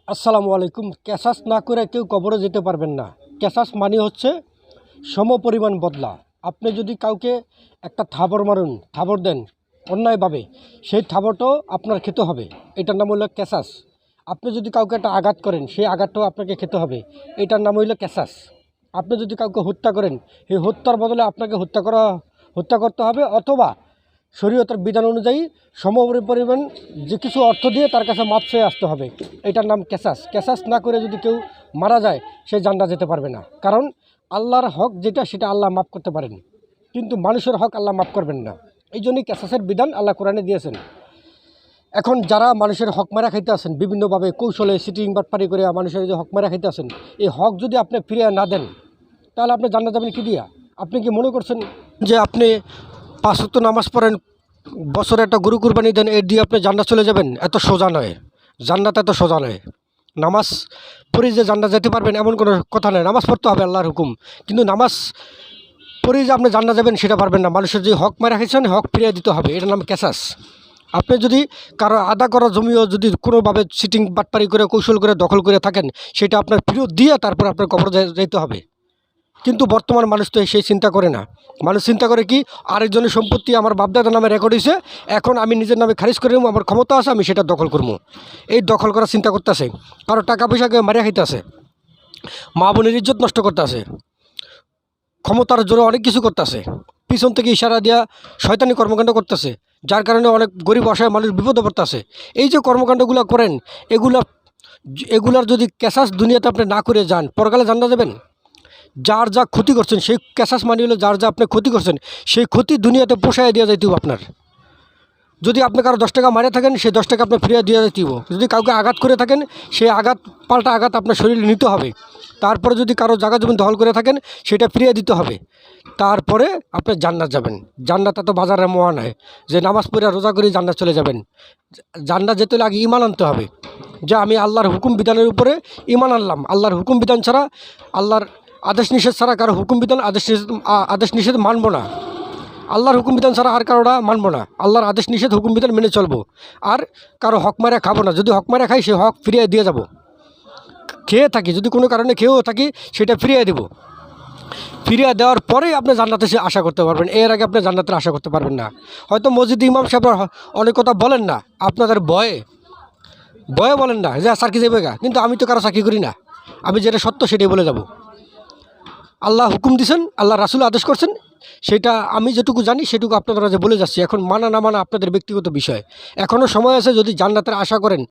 আসসালামু আলাইকুম। ক্যাসাস না করে কেউ কবরে যেতে পারবেন না। ক্যাসাস মানে হচ্ছে সমপরিমাণ বদলা। আপনি যদি কাউকে একটা থাবড় মারুন, থাবড় দেন অন্যায়ভাবে, সেই থাবড়টাও আপনার খেতে হবে। এটার নাম হলো ক্যাসাস। আপনি যদি কাউকে একটা আঘাত করেন, সেই আঘাতটাও আপনাকে খেতে হবে। এটার নাম হইল ক্যাসাস। আপনি যদি কাউকে হত্যা করেন, এই হত্যার বদলে আপনাকে হত্যা করতে হবে, অথবা শরীয়তের বিধান অনুযায়ী সমপরিমাণ যে কিছু অর্থ দিয়ে তার কাছে মাপ চেয়ে আসতে হবে। এটার নাম ক্যাসাস। ক্যাসাস না করে যদি কেউ মারা যায়, সে জান্নাত যেতে পারবে না। কারণ আল্লাহর হক যেটা, সেটা আল্লাহ মাফ করতে পারেন, কিন্তু মানুষের হক আল্লাহ মাফ করবেন না। এই জন্যই ক্যাসাসের বিধান আল্লাহ কোরআনে দিয়েছেন। এখন যারা মানুষের হক মারা খাইতে আছেন, বিভিন্নভাবে কৌশলে সিটিং বাটপারি করে মানুষের যে হক মারা খাইতে আছেন, এই হক যদি আপনি ফিরিয়ে না দেন, তাহলে আপনি জান্নাত যাবেন কি দিয়া? আপনি কি মনে করছেন যে আপনি 5 ওয়াক্ত নামাজ পড়েন, বছরে একটা গরু কুরবানি দেন, এর দিয়ে আপনি জান্নাত চলে যাবেন? এত সোজা নয়। জান্নাত এত সোজা নয়। নামাজ পড়ে যে জান্নাত যেতে পারবেন এমন কোনো কথা নয়। নামাজ পড়তে হবে, আল্লাহর হুকুম, কিন্তু নামাজ পড়ে যে আপনি জান্নাত যাবেন সেটা পারবেন না। মানুষের যে হক মারা খাইছেন, হক ফিরিয়ে দিতে হবে। এটার নাম ক্যাসাস। আপনি যদি কারো আদা করা জমিও যদি কোনোভাবে সিটিং বাটপারি করে কৌশল করে দখল করে থাকেন, সেটা আপনার ফেরত দিয়ে তারপর আপনার কবর যাইতে হবে। কিন্তু বর্তমান মানুষ তো সেই চিন্তা করে না। মানুষ চিন্তা করে কি, আরেকজনের সম্পত্তি আমার বাপদাদার নামে রেকর্ড হয়েছে, এখন আমি নিজের নামে খারিজ করে নেবো, আমার ক্ষমতা আছে, আমি সেটা দখল করবো। এই দখল করার চিন্তা করতেছে, কারো টাকা পয়সাকে মারিয়া খাইতেছে, মা বোনের ইজ্জত নষ্ট করতেছে, ক্ষমতার জোরে অনেক কিছু করতেছে, পিছন থেকে ইশারা দিয়া শয়তানি কর্মকাণ্ড করতেছে, যার কারণে অনেক গরিব অসহায় মানুষ বিপদে পড়তেছে। এই যে কর্মকাণ্ডগুলো করেন, এগুলার যদি ক্যাসাস দুনিয়াতে আপনি না করে যান, পরকালে জান্নাত যাবেন? যার যা ক্ষতি করছেন, সেই ক্যাসাস মানি হলো যার যা আপনি ক্ষতি করছেন, সেই ক্ষতি দুনিয়াতে পোষায় দেওয়া যাইতেও আপনার। যদি আপনি কারো 10 টাকা মারে থাকেন, সেই 10 টাকা আপনার ফিরিয়ে দেওয়া যাইতেও। যদি কাউকে আঘাত করে থাকেন, সেই পাল্টা আঘাত আপনার শরীরে নিতে হবে। তারপরে যদি কারো জায়গা জমি দখল করে থাকেন, সেটা ফিরিয়ে দিতে হবে। তারপরে আপনি জান্নাত যাবেন। জান্নাত এত বাজারে মোয়া নয় যে নামাজ পড়ে রোজা করে জান্নাত চলে যাবেন। জান্নাত যেতে হলে আগে ঈমান আনতে হবে, যে আমি আল্লাহর হুকুম বিধানের উপরে ঈমান আনলাম। আল্লাহর হুকুম বিধান ছাড়া, আল্লাহর আদেশ নিষেধ ছাড়া কারো হুকুম বিধান আদেশ নিষেধ মানব না। আল্লাহর হুকুম বিধান ছাড়া আর কারোটা মানব না। আল্লাহর আদেশ নিষেধ হুকুম বিধান মেনে চলবো। আর কারো হক মারা খাবো না। যদি হক মারা খাই, সে হক ফিরিয়ে দিয়ে যাব। খেয়ে থাকি, যদি কোনো কারণে খেয়েও থাকি, সেটা ফিরিয়ে দেব। ফিরিয়ে দেওয়ার পরেই আপনি জান্নাতে সে আশা করতে পারবেন। এর আগে আপনি জান্নাতের আশা করতে পারবেন না। হয়তো মসজিদে ইমাম সাহেব অনেক কথা বলেন না, আপনাদের ভয়ে বলেন না যে চাকরি যাবে গা, কিন্তু আমি তো কারো চাকরি করি না। আমি যেটা সত্য সেটাই বলে যাব। আল্লাহ হুকুম দিয়েছেন, আল্লাহ রাসূল আদেশ করছেন, সেটা আমি যেটুকু জানি সেটুকু আপনারা যে বলে যাচ্ছি। এখন মানা না মানা আপনাদের ব্যক্তিগত বিষয়। এখনও সময় আছে, যদি জান্নাতের আশা করেন।